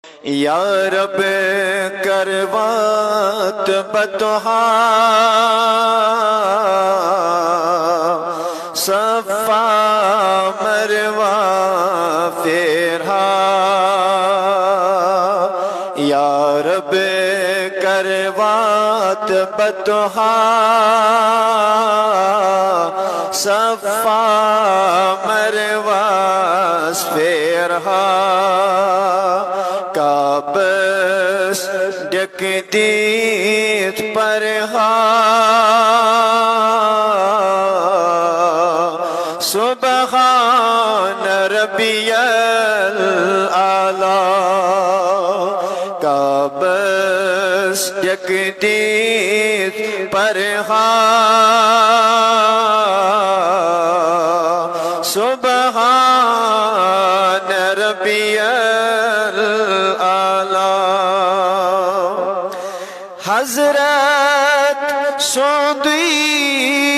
یا رب کروات بتہا صفا مروہ پھیرا، یا رب کروات بتہا صفا مروہ پھیرا، کعبس ڈک دیت پرہا سبحان ربی الاعلی، کعبس ڈک دیت پرہا سبحان ربی حضرت سعودی